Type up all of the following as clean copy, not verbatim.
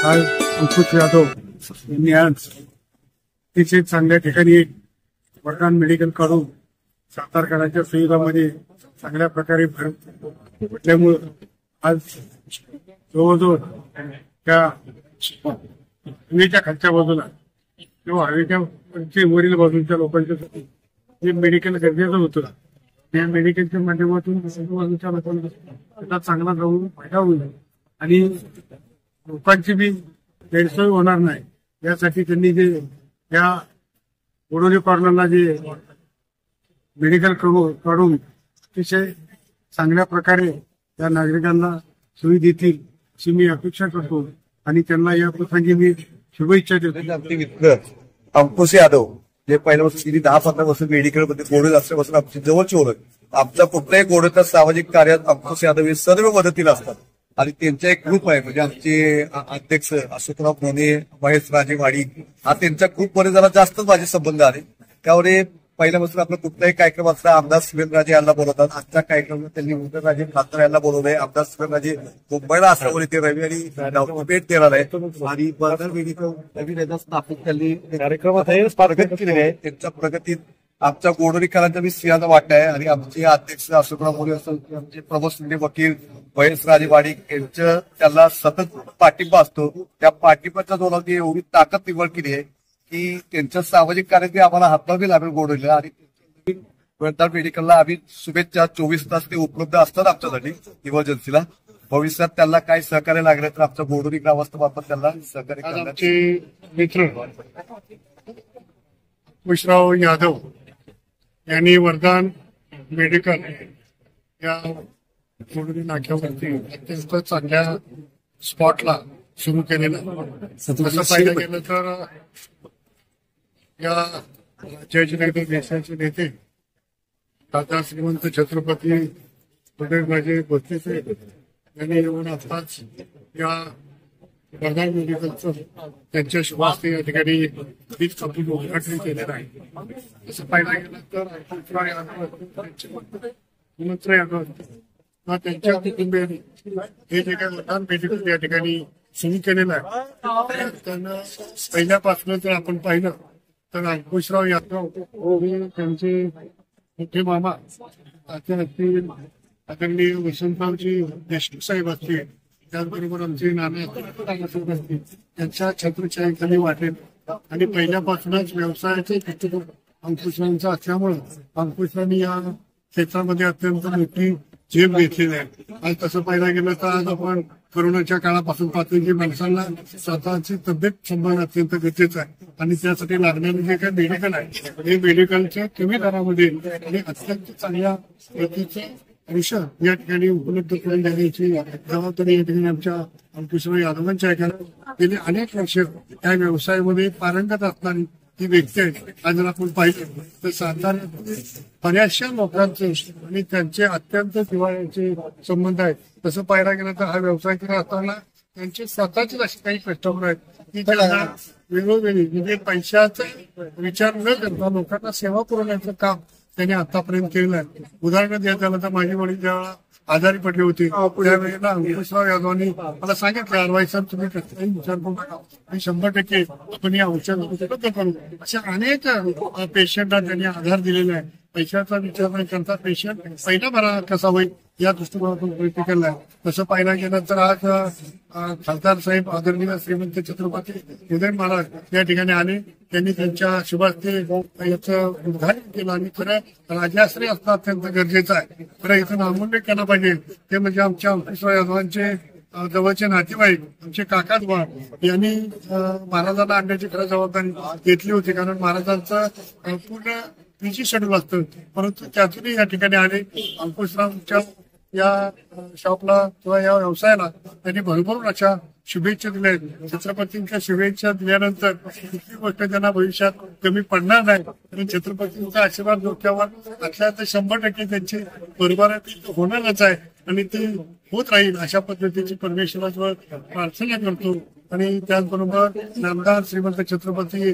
आज अंकुश यादव यांनी आज अतिशय चांगल्या ठिकाणी वरदान मेडिकल काढून सातारकरांच्या सुविधामध्ये चांगल्या प्रकारे भर पडल्यामुळं आज जवळजवळ त्या हवेच्या खालच्या बाजूला किंवा हवेच्या वरील बाजूच्या लोकांच्यासाठी जे मेडिकल गरजेचं होतं त्या मेडिकलच्या माध्यमातून बाजूच्या लोकांना त्याचा चांगला जाऊन फायदा होईल आणि लोकांची बी गैरसोय होणार नाही यासाठी त्यांनी जे या बोडोली कॉर्नरला जे मेडिकल काढून अतिशय चांगल्या प्रकारे त्या नागरिकांना सोयी देतील अशी मी अपेक्षा करतो आणि त्यांना या प्रसंगी मी शुभेच्छा देतो. अंकुश यादव जे पहिल्यापासून 10-15 वर्ष मेडिकल मध्ये गोडे असल्यापासून आमची जवळची ओळख. आमच्या कुठल्याही गोडेच्या सामाजिक कार्यात अंकुश यादव हे सर्व मदतीला असतात आणि त्यांचा एक ग्रुप आहे म्हणजे आमचे अध्यक्ष अशोकराव मोने, महेश राजे वाडी हा त्यांच्या ग्रुपमध्ये जरा जास्तच माझे संबंध आले. त्यामुळे पहिल्यापासून आपला कुठलाही कार्यक्रम असला आमदार शिवेंद्रराजे यांना बोलवतात. आजच्या कार्यक्रमात त्यांनी उदयनराजे खासदार यांना बोलवलंय. आमदार शिवेंद्रराजे मुंबईला असल्यामुळे ते रविवारी भेट देणार आहे आणि बर्दर मेडिकल नवीन स्थापित त्यांनी कार्यक्रमात प्रगती केलेली आहे. त्यांच्या प्रगतीत आमच्या गोडोलीकरांचा मी सिंहाचा वाटा आहे आणि आमचे अध्यक्ष अशोकराव मोरे असं आमचे प्रमोद शिंदे वकील महेश राजे वाडी यांचं त्यांना सतत पाठिंबा असतो. त्या पाठिंबाच्या जोरावर एवढी ताकद निवड केली आहे की त्यांच्या सामाजिक कार्यात आम्हाला हातभार लागेल गोडोलीला आणि वर्धा मेडिकलला आम्ही शुभेच्छा 24 तास ते उपलब्ध असतात आमच्यासाठी इमर्जन्सीला. भविष्यात त्यांना काही सहकार्य लागले तर आमच्या गोडोली ग्रामस्थांमार्फत त्यांना सहकार्य करण्यात. आमचे मित्र अंकुशराव यादव यांनी वरदान मेडिकल या गोडोली नाक्यावरती अत्यंत चांगल्या स्पॉटला सुरू केलेलं. तसं पाहिलं गेलं तर या राज्याचे नेते देशाचे नेते दादा श्रीमंत छत्रपती उदयनराजे भोसले यांनी येऊन आताच या वरदान मेडिकलचं त्यांच्या शुभास्ते या ठिकाणी वीज कंपनी उद्घाटन केलेलं आहे. असं पाहिलं गेलं तर अंकुशराव यादव श्रीमंत यादव त्यांच्या कुटुंबियांनी हे जे काही वरदान मेडिकल या ठिकाणी सुरू केलेलं आहे त्यांना पहिल्यापासून जर आपण पाहिलं तर अंकुशराव यादव हे त्यांचे मोठे मामा असतील, आदरणीय वसंतरावजी देशमुख साहेब असतील, त्याचबरोबर आमचे नाना साहेब असतील त्यांच्या छत्रछायेखाली वाटेल आणि पहिल्यापासूनच व्यवसायाचे पुस्तक अंकुशरावांचं असल्यामुळं अंकुशरावांनी या क्षेत्रामध्ये अत्यंत मोठी झेप घेतलेली आहे. आज तसं पाहायला गेलं तर आज आपण कोरोनाच्या काळापासून पाहतो की माणसांना स्वतःची तब्येत सांभाळणं अत्यंत गरजेचं आहे आणि त्यासाठी लागणारे जे काही मेडिकल आहे हे मेडिकलच्या कमी दरामध्ये आणि अत्यंत चांगल्या प्रतीचं औषध या ठिकाणी उपलब्ध करून देण्याची जबाबदारी या ठिकाणी आमच्या अंकुशराव यादवांच्या आहे. गेले अनेक वर्ष या व्यवसायामध्ये पारंगत असणारी ही व्यक्ती आहे. आज जर आपण पाहिलं तर साताऱ्यात बऱ्याचशा लोकांचे आणि त्यांचे अत्यंत जिव्हाळ्याचे संबंध आहेत. तसं पाहायला गेलं तर हा व्यवसाय करत असताना त्यांचे स्वतःचे असे काही कस्टमर आहेत की त्यांना वेगवेगळी म्हणजे पैशाचा विचार न करता लोकांना सेवा पुरवण्याचं काम त्यांनी आतापर्यंत केलेलं आहे. उदाहरण द्यायचं झालं तर माझे वडील जेव्हा आजारी पडले होते त्यावेळेला अंकुशराव यादवांनी मला सांगितलं अरवाई साहेब तुम्ही कसलाही विचार करू नका आणि 100% आपण या औषध उपलब्ध करू. अशा अनेक पेशंटला त्यांनी आधार दिलेला आहे. पैशाचा विचार न करता पेशंट पहिला बरा कसा होईल या दृष्टिकोनातून प्रयत्न केला आहे. तसं पाहायला गेलं तर आज खासदार साहेब आदरणीय श्रीमंत छत्रपती उदयन महाराज या ठिकाणी आले. त्यांनी त्यांच्या शुभास्ते याचं उद्घाटन केलं आणि खरं राजाश्रय असणं अत्यंत गरजेचं आहे. खरं इथं नामोल्लेख केला पाहिजे ते म्हणजे आमच्या अंकुशराव यादवांचे जवळचे नातेवाईक आमचे काका यांनी महाराजांना आणण्याची खरं जबाबदारी घेतली होती. कारण महाराजांचं पूर्ण बिझी शेड्यूल असतं परंतु त्यातूनही या ठिकाणी आले. अंकुशरावच्या या शॉपला किंवा या व्यवसायाला त्यांनी भरभरून अशा शुभेच्छा दिल्या आहेत. छत्रपतींच्या शुभेच्छा दिल्यानंतर कुठली गोष्ट त्यांना भविष्यात कमी पडणार नाही आणि छत्रपतींचा आशीर्वाद डोक्यावर असल्या तर 100% त्यांची बरोबर होणारच आहे आणि ते होत राहील अशा पद्धतीची परमेश्वराजवळ प्रार्थना करतो. आणि त्याचबरोबर नामदार श्रीमंत छत्रपती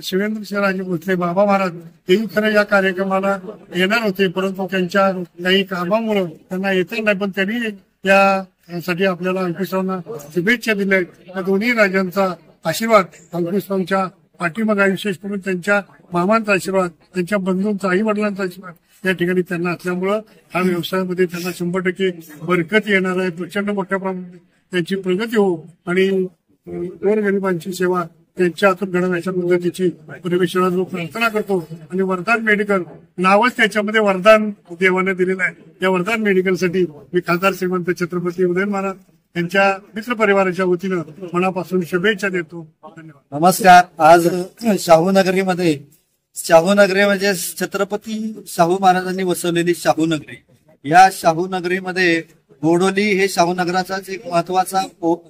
शिवेंद्रराजे भोसले बाबा महाराज हेही खरं या कार्यक्रमाला येणार होते परंतु त्यांच्या काही कामामुळे त्यांना येता नाही. पण त्यांनी या यासाठी आपल्याला अंकुशरावांना शुभेच्छा दिल्या आहेत. या दोन्ही राजांचा आशीर्वाद अंकुशरावांच्या पाठीमागे आहे. विशेष करून त्यांच्या मामांचा आशीर्वाद, त्यांच्या बंधूंचा, आई वडिलांचा आशीर्वाद या ठिकाणी त्यांना असल्यामुळं हा व्यवसायामध्ये त्यांना 100% बरकत येणार आहे. प्रचंड मोठ्या प्रमाणात त्यांची प्रगती हो आणि गोरगरिबांची सेवा त्यांच्या हातून घडव अशा पद्धतीची परमेश्वराला प्रार्थना करतो. आणि वरदान मेडिकल नावच त्याच्यामध्ये वरदान देवाने दिलेलं आहे. या वरदान मेडिकलसाठी मी खासदार श्रीमंत छत्रपती उदयन महाराज यांच्या मित्रपरिवाराच्या वतीनं मनापासून शुभेच्छा देतो. धन्यवाद. नमस्कार. आज शाहूनगरीमध्ये शाहूनगरी म्हणजे छत्रपती शाहू महाराजांनी वसवलेली शाहूनगरी. या शाहूनगरीमध्ये गोडोली हे शाहूनगराचाच एक महत्वाचा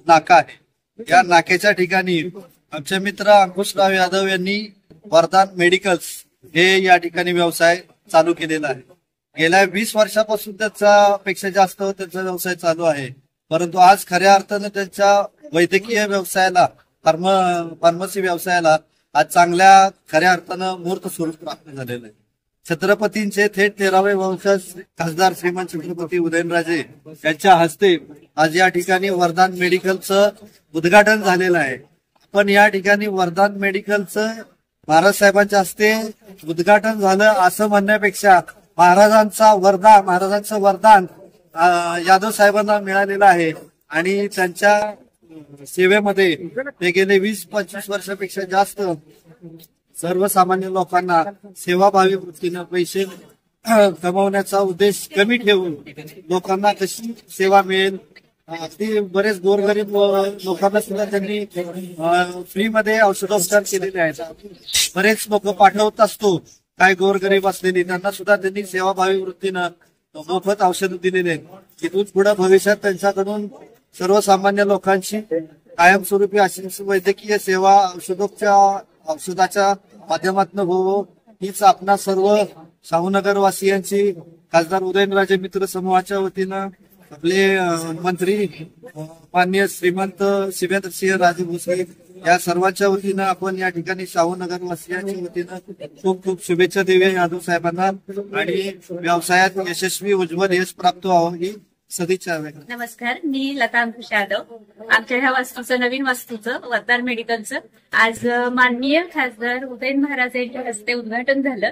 नाका आहे. या नाक्याच्या ठिकाणी आमचे मित्र अंकुशराव यादव यांनी वरदान मेडिकल्स हे या ठिकाणी व्यवसाय चालू केलेला आहे. गेल्या 20 वर्षापासून त्याचा पेक्षा जास्त त्यांचा व्यवसाय चालू आहे. परंतु आज खऱ्या अर्थानं त्यांच्या वैद्यकीय व्यवसायाला फार्मसी व्यवसायाला आज चांगल्या खऱ्या अर्थानं मूर्त स्वरूप प्राप्त झालेलं आहे. छत्रपतींचे थेट 13वे वंशज खासदार श्रीमंत छत्रपती उदयनराजे यांच्या हस्ते आज या ठिकाणी वरदान मेडिकलचं उद्घाटन झालेलं आहे. पण या ठिकाणी वरदान मेडिकलचं महाराज साहेबांच्या हस्ते उद्घाटन झालं असं म्हणण्यापेक्षा महाराजांचं वरदान यादव साहेबांना मिळालेलं आहे. आणि त्यांच्या सेवेमध्ये ते गेले 20-25 वर्षापेक्षा जास्त सर्वसामान्य लोकांना सेवाभावी वृत्तीनं पैसे कमवण्याचा उद्देश कमी ठेवून लोकांना कशी सेवा मिळेल, अगदी बरेच गोरगरीब लोकांना सुद्धा त्यांनी फ्रीमध्ये औषधोपचार केलेले आहेत. बरेच लोक पाठवत असतो काय गोरगरीब असलेली, त्यांना सुद्धा त्यांनी सेवाभावी वृत्तीनं मोफत औषध दिलेले आहेत. तिथून पुढे भविष्यात त्यांच्याकडून सर्वसामान्य लोकांची कायमस्वरूपी अशी वैद्यकीय सेवा औषधाच्या माध्यमातून हो हीच आपणा सर्व शाहूनगर वासियांची खासदार उदयनराजे मित्र समूहाच्या वतीनं आपले मंत्री माननीय श्रीमंत शिवेंद्रसिंह राजे भोसले या सर्वांच्या वतीनं आपण या ठिकाणी शाहूनगर वासियांच्या वतीनं खूप खूप शुभेच्छा देऊया यादव साहेबांना आणि व्यवसायात यशस्वी उज्ज्वल यश प्राप्त व्हावं ही सदिच्छा. नमस्कार, मी लता अंकुश यादव. आमच्या ह्या वास्तूचं नवीन वास्तूचं वरदान मेडिकलचं आज माननीय खासदार उदयन महाराज यांच्या हस्ते उद्घाटन झालं.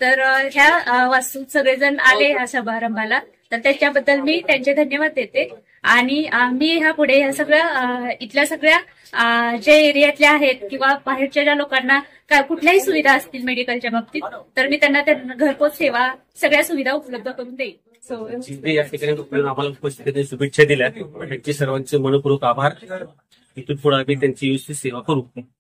तर ह्या वास्तूत सगळेजण आले ह्या समारंभाला, तर त्याच्याबद्दल मी त्यांचे धन्यवाद देते. आणि मी ह्या पुढे ह्या सगळ्या इथल्या सगळ्या जे एरियातल्या आहेत किंवा बाहेरच्या ज्या लोकांना काय कुठल्याही सुविधा असतील मेडिकलच्या बाबतीत, तर मी त्यांना घरपोच सेवा सगळ्या सुविधा उपलब्ध करून देईन. या ठिकाणी आम्हाला उपस्थित शुभेच्छा दिल्या, त्यांचे सर्वांचे मनपूर्वक आभार. इथून पुढे आम्ही त्यांची व्यवस्थित सेवा करू.